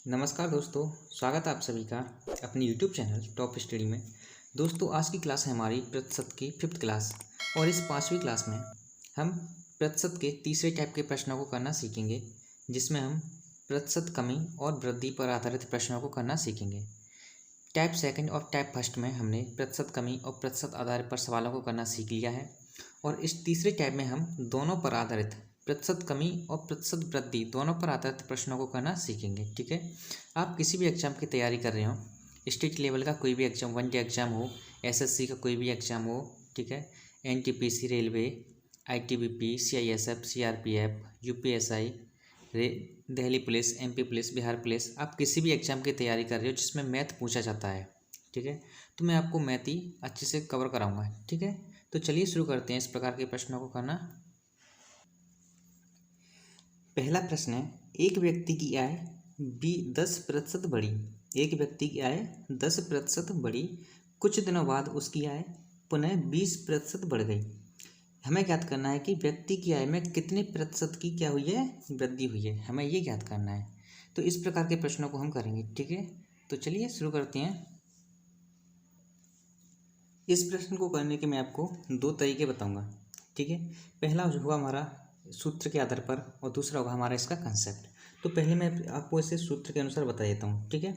नमस्कार दोस्तों, स्वागत है आप सभी का अपनी YouTube चैनल टॉप स्टडी में। दोस्तों, आज की क्लास है हमारी प्रतिशत की 5th क्लास और इस 5वीं क्लास में हम प्रतिशत के तीसरे टाइप के प्रश्नों को करना सीखेंगे, जिसमें हम प्रतिशत कमी और वृद्धि पर आधारित प्रश्नों को करना सीखेंगे। टाइप सेकंड और टाइप फर्स्ट में हमने प्रतिशत कमी और प्रतिशत आधार पर सवालों को करना सीख लिया है और इस तीसरे टाइप में हम दोनों पर आधारित प्रतिशत कमी और प्रतिशत वृद्धि दोनों पर आधारित प्रश्नों को करना सीखेंगे। ठीक है, आप किसी भी एग्जाम की तैयारी कर रहे हो, स्टेट लेवल का कोई भी एग्जाम, 1 डे एग्जाम हो, एसएससी का कोई भी एग्जाम हो, ठीक है, NTPC, railway, ITBP, CISF, CRPF, UPSI, Delhi police, MP police, Bihar police, आप किसी भी एग्जाम की तैयारी कर रहे हो जिसमें मैथ पूछा जाता है, ठीक है, तो मैं आपको मैथ ही अच्छे से कवर कराऊंगा। ठीक है, तो चलिए शुरू करते हैं इस प्रकार के प्रश्नों को करना। पहला प्रश्न है, एक व्यक्ति की आय 10% बढ़ी। एक व्यक्ति की आय 10% बढ़ी, कुछ दिनों बाद उसकी आय पुनः 20% बढ़ गई। हमें ज्ञात करना है कि व्यक्ति की आय में कितने प्रतिशत की क्या हुई है, वृद्धि हुई है, हमें ये ज्ञात करना है। तो इस प्रकार के प्रश्नों को हम करेंगे। ठीक है, तो चलिए शुरू करते हैं। इस प्रश्न को करने के मैं आपको 2 तरीके बताऊंगा। ठीक है, पहला जो हुआ हमारा सूत्र के आधार पर और दूसरा होगा हमारा इसका कंसेप्ट। तो पहले मैं आपको इसे सूत्र के अनुसार बता देता हूँ। ठीक है,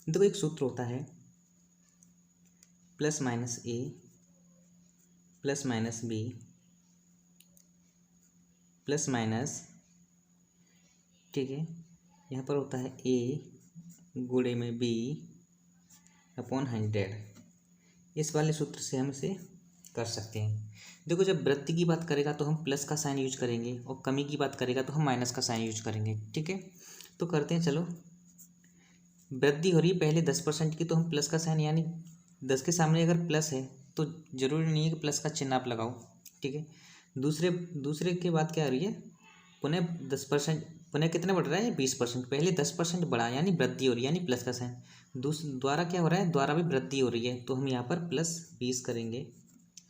देखो एक सूत्र होता है plus minus A plus minus B plus minus, ठीक है, यहाँ पर होता है ए गुणे में बी अपॉन 100। इस वाले सूत्र से हम इसे कर सकते हैं। देखो, जब वृद्धि की बात करेगा तो हम प्लस का साइन यूज करेंगे और कमी की बात करेगा तो हम माइनस का साइन यूज करेंगे। ठीक है, तो करते हैं। चलो, वृद्धि हो रही है पहले 10% की, तो हम प्लस का साइन, यानी 10 के सामने अगर प्लस है तो जरूरी नहीं है कि प्लस का चिन्ह आप लगाओ। ठीक है, दूसरे के बाद क्या आ रही है, पुनः 10%, पुनः कितना बढ़ रहा है, 20%। पहले 10% बढ़ा यानी वृद्धि हो रही है, यानी प्लस का साइन। द्वारा क्या हो रहा है, द्वारा भी वृद्धि हो रही है, तो हम यहाँ पर +20 करेंगे।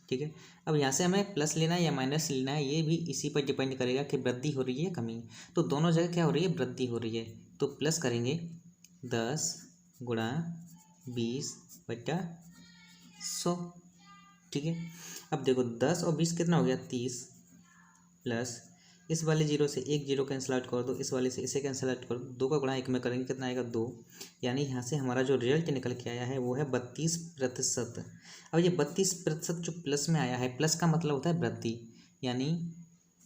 ठीक है, अब यहाँ से हमें प्लस लेना है या माइनस लेना है, ये भी इसी पर डिपेंड करेगा कि वृद्धि हो रही है कमी। तो दोनों जगह क्या हो रही है, वृद्धि हो रही है, तो प्लस करेंगे 10 गुणा 20/100। ठीक है, अब देखो 10 और 20 कितना हो गया, 30, प्लस इस वाले जीरो से एक जीरो कैंसिल आउट कर दो, इस वाले से इसे कैंसिल आउट कर दो, 2 का गुणा 1 में करेंगे कितना आएगा, 2। यानी यहाँ से हमारा जो रिजल्ट निकल के आया है वो है 32%। अब ये 32% जो प्लस में आया है, प्लस का मतलब होता है वृद्धि, यानी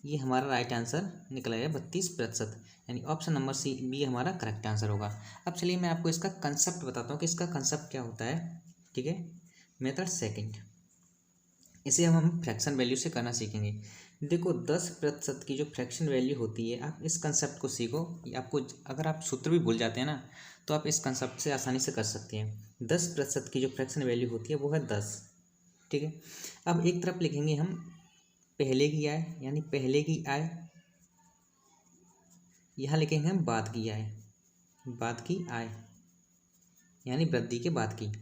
ये हमारा राइट आंसर निकला है 32%, यानी ऑप्शन नंबर सी बी हमारा करेक्ट आंसर होगा। अब चलिए मैं आपको इसका कंसेप्ट बताता हूँ कि इसका कंसेप्ट क्या होता है। ठीक है, मेथड सेकेंड, इसे हम फ्रैक्शन वैल्यू से करना सीखेंगे। देखो 10% की जो फ्रैक्शन वैल्यू होती है, आप इस कंसेप्ट को सीखो। आपको अगर आप सूत्र भी भूल जाते हैं ना, तो आप इस कंसेप्ट से आसानी से कर सकते हैं। 10% की जो फ्रैक्शन वैल्यू होती है वो है 10। ठीक है, अब एक तरफ लिखेंगे हम पहले की आय, यानी पहले की आय, यहाँ लिखेंगे हम बाद की आय, बाद की आय यानी वृद्धि के बाद की।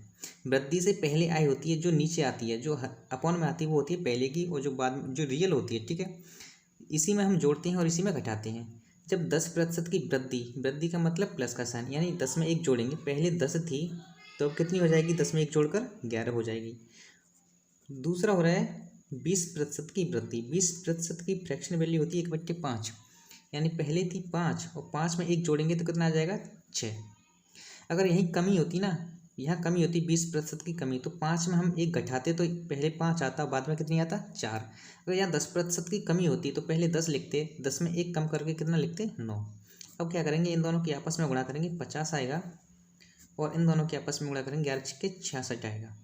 वृद्धि से पहले आय होती है जो नीचे आती है, जो अपॉन में आती है वो होती है पहले की, और जो बाद में जो रियल होती है, ठीक है, इसी में हम जोड़ते हैं और इसी में घटाते हैं। जब 10% की वृद्धि का मतलब प्लस का साइन, यानी 10 में 1 जोड़ेंगे, पहले 10 थी तो अब कितनी हो जाएगी, 10 में 1 जोड़कर 11 हो जाएगी। दूसरा हो रहा है 20% की वृद्धि। 20% की फ्रैक्शन वैल्यू होती है 1/5, यानी पहले थी 5 और 5 में 1 जोड़ेंगे तो कितना आ जाएगा, 6। अगर यही कमी होती ना, यहाँ कमी होती 20% की कमी, तो 5 में हम 1 घटाते तो पहले 5 आता, बाद में कितनी आता, 4। अगर यहाँ 10% की कमी होती तो पहले 10 लिखते, 10 में 1 कम करके कितना लिखते, 9। अब क्या करेंगे, इन दोनों की आपस में गुणा करेंगे, 50 आएगा, और इन दोनों के आपस में गुणा करेंगे, 11 के 66 आएगा।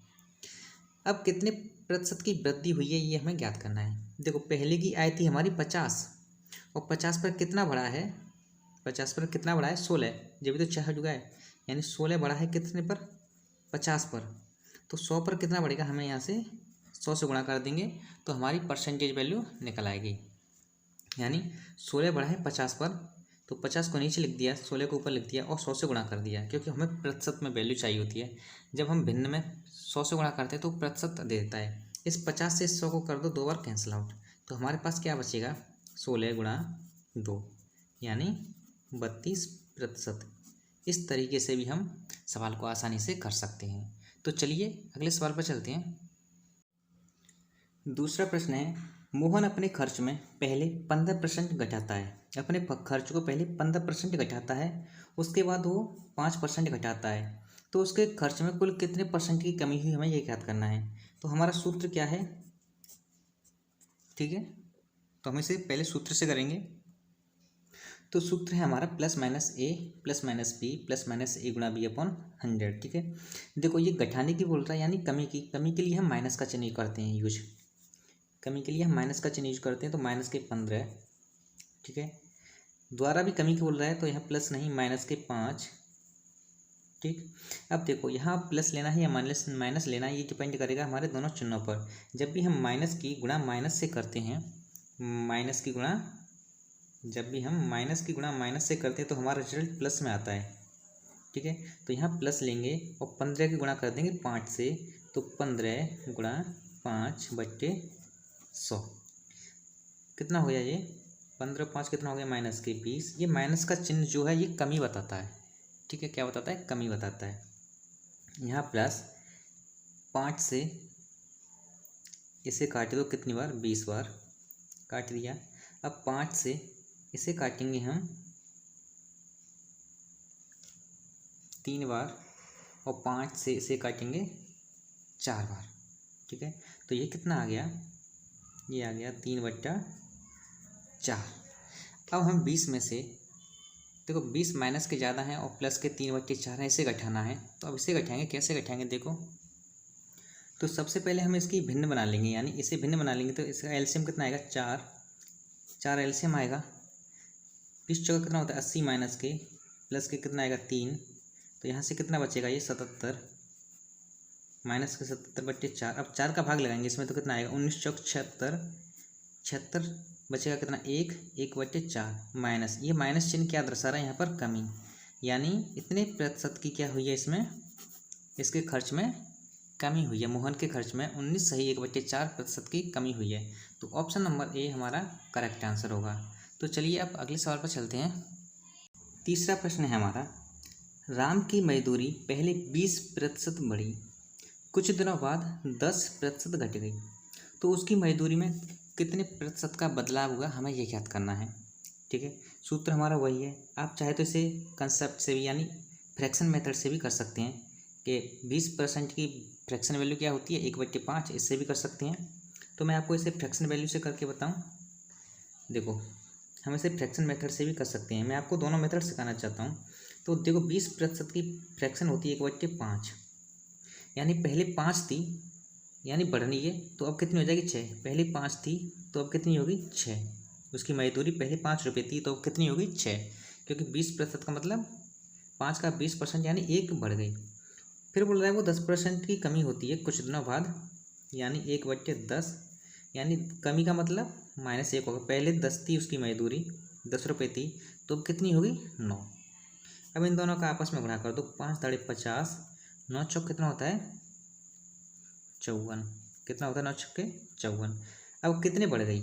अब कितने प्रतिशत की वृद्धि हुई है ये हमें ज्ञात करना है। देखो पहले की आय थी हमारी 50, और 50 पर कितना बढ़ा है, 50 पर कितना बढ़ा है, 16, जब भी तो 6 जुगा है, यानी 16 बढ़ा है कितने पर, 50 पर। तो 100 पर कितना बढ़ेगा, हमें यहाँ से 100 से गुणा कर देंगे तो हमारी परसेंटेज वैल्यू निकल आएगी। यानी 16 बढ़ा है 50 पर, तो 50 को नीचे लिख दिया, 16 को ऊपर लिख दिया और 100 से गुणा कर दिया, क्योंकि हमें प्रतिशत में वैल्यू चाहिए होती है। जब हम भिन्न में 100 से गुणा करते हैं तो प्रतिशत दे देता है। इस 50 से 100 को कर दो 2 बार कैंसिल आउट, तो हमारे पास क्या बचेगा, 16 गुणा 2 यानी 32%। इस तरीके से भी हम सवाल को आसानी से कर सकते हैं। तो चलिए अगले सवाल पर चलते हैं। दूसरा प्रश्न है, मोहन अपने खर्च में पहले 15% घटाता है। अपने खर्च को पहले 15% घटाता है, उसके बाद वो 5% घटाता है, तो उसके खर्च में कुल कितने परसेंट की कमी हुई, हमें ये ज्ञात करना है। तो हमारा सूत्र क्या है, ठीक है, तो हम इसे पहले सूत्र से करेंगे। तो सूत्र है हमारा plus minus A plus minus B plus minus A गुणा बी अपॉन 100। ठीक है, देखो ये घटाने की बोल रहा है, यानी कमी के लिए हम माइनस का चिन्ह करते हैं यूज। कमी के लिए हम माइनस का चिन्ह यूज करते हैं, तो माइनस के 15। ठीक है, द्वारा भी कमी की बोल रहा है, तो यहाँ प्लस नहीं माइनस के 5। ठीक, अब देखो यहाँ प्लस लेना है या माइनस लेना है, ये डिपेंड करेगा हमारे दोनों चिन्हों पर। जब भी हम माइनस की गुणा माइनस से करते हैं, जब भी हम माइनस की गुणा माइनस से करते हैं तो हमारा रिजल्ट प्लस में आता है। ठीक है, तो यहाँ प्लस लेंगे और 15 की गुणा कर देंगे 5 से, तो 15 गुणा 5/100 कितना हो गया, ये 15 5 कितना हो गया, माइनस के 20। ये माइनस का चिन्ह जो है ये कमी बताता है। ठीक है, क्या बताता है, कमी बताता है। यहाँ प्लस 5 से इसे काट दो कितनी बार, 20 बार काट दिया। अब 5 से इसे काटेंगे हम 3 बार और 5 से इसे काटेंगे 4 बार। ठीक है, तो ये कितना आ गया, ये आ गया 3/4। अब हम 20 में से देखो 20 माइनस के ज़्यादा है और प्लस के 3/4 है, इसे घटाना है। तो अब इसे घटाएंगे, कैसे घटाएंगे देखो। तो सबसे पहले हम इसकी भिन्न बना लेंगे, यानी इसे भिन्न बना लेंगे। तो इसका एलसीएम कितना आएगा, 4 एलसीएम आएगा। 20 चौका कितना होता है, 80 माइनस के प्लस के कितना आएगा, 3। तो यहाँ से कितना बचेगा, ये 77 माइनस के 77/4। अब 4 का भाग लगाएंगे इसमें, तो कितना आएगा, 19 चौक 76। 76 बचेगा कितना, 1/4 माइनस, ये माइनस चिन्ह क्या दर्शा रहा है यहाँ पर, कमी। यानी इतने प्रतिशत की क्या हुई है इसमें, इसके खर्च में कमी हुई है। मोहन के खर्च में 19 सही 1/4% की कमी हुई है। तो ऑप्शन नंबर ए हमारा करेक्ट आंसर होगा। तो चलिए अब अगले सवाल पर चलते हैं। तीसरा प्रश्न है हमारा, राम की मजदूरी पहले 20% बढ़ी, कुछ दिनों बाद 10% घट गई, तो उसकी मजदूरी में कितने प्रतिशत का बदलाव हुआ, हमें ये ज्ञात करना है। ठीक है, सूत्र हमारा वही है। आप चाहे तो इसे कंसेप्ट से भी यानी फ्रैक्शन मेथड से भी कर सकते हैं कि 20% की फ्रैक्शन वैल्यू क्या होती है, 1/5, इससे भी कर सकते हैं। तो मैं आपको इसे फ्रैक्शन वैल्यू से करके बताऊं। देखो हम इसे फ्रैक्शन मेथड से भी कर सकते हैं, मैं आपको दोनों मेथड सिखाना चाहता हूँ। तो देखो 20% की फ्रैक्शन होती है 1/5, यानी पहले 5 थी, यानी बढ़नी है, तो अब कितनी हो जाएगी, 6। पहले 5 थी तो अब कितनी होगी, 6। उसकी मजदूरी पहले 5 रुपये थी तो अब कितनी होगी, 6, क्योंकि 20% का मतलब 5 का 20% यानी 1 बढ़ गई। फिर बोल रहा है वो 10% की कमी होती है कुछ दिनों बाद, यानी 1/10, यानी कमी का मतलब -1 होगा। पहले 10 थी उसकी मजदूरी, 10 रुपये थी, तो अब कितनी होगी, 9। अब इन दोनों का आपस में गुणा कर दो, 5 दाढ़े 50, 9 चौक कितना होता है, 54। कितना होता है, 9 छक्के 54। अब कितने बढ़ गई,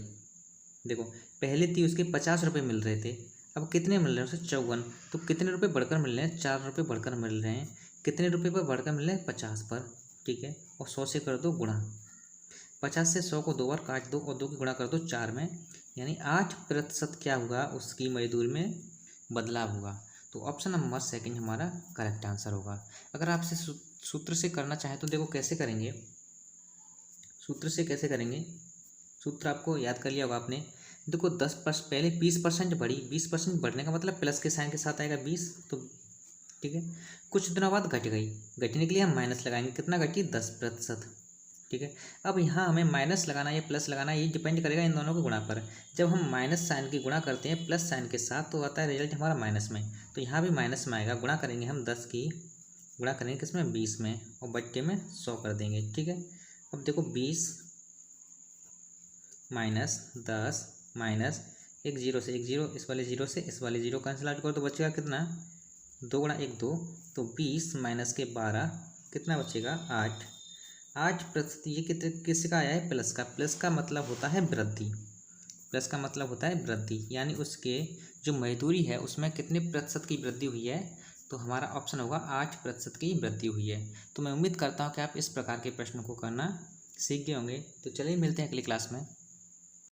देखो पहले थी उसके 50 रुपये मिल रहे थे, अब कितने मिल रहे हैं उसे, 54। तो कितने रुपये बढ़कर मिल रहे हैं, 4 रुपये बढ़कर मिल रहे हैं। कितने रुपये पर बढ़कर मिल रहे हैं, 50 पर। ठीक है, और 100 से कर दो गुणा, 50 से 100 को 2 बार काट दो और 2 की गुणा कर दो 4 में, यानी 8% क्या हुआ, उसकी मजदूरी में बदलाव हुआ। तो ऑप्शन नंबर सेकंड हमारा करेक्ट आंसर होगा। अगर आपसे सूत्र से करना चाहें तो देखो कैसे करेंगे, सूत्र से कैसे करेंगे, सूत्र आपको याद कर लिया होगा आपने। देखो 10% पहले 20% बढ़ी, 20% बढ़ने का मतलब प्लस के साइन के साथ आएगा 20, तो ठीक है। कुछ दिनों बाद घट गई, घटने के लिए हम माइनस लगाएंगे, कितना घटी, 10%। ठीक है, अब यहाँ हमें माइनस लगाना या प्लस लगाना, ये डिपेंड करेगा इन दोनों के गुणा पर। जब हम माइनस साइन की गुणा करते हैं प्लस साइन के साथ तो आता है रिजल्ट हमारा माइनस में, तो यहाँ भी माइनस में आएगा। गुणा करेंगे हम 10 की, गुणा करेंगे किसमें, 20 में, और बट्टे में 100 कर देंगे। ठीक है, अब देखो 20 माइनस 10 माइनस एक 0 से एक 0, इस वाले 0 से इस वाले 0 कैंसिल आउट करो तो बचेगा कितना, 2 गुणा 1 2, तो 20 माइनस के 12 कितना बचेगा, 8। 8%, ये कितने किसका आया है, प्लस का। प्लस का मतलब होता है वृद्धि, प्लस का मतलब होता है वृद्धि, यानी उसके जो मजदूरी है उसमें कितने प्रतिशत की वृद्धि हुई है, तो हमारा ऑप्शन होगा 8% की वृद्धि हुई है। तो मैं उम्मीद करता हूँ कि आप इस प्रकार के प्रश्न को करना सीख गए होंगे। तो चलिए मिलते हैं अगली क्लास में।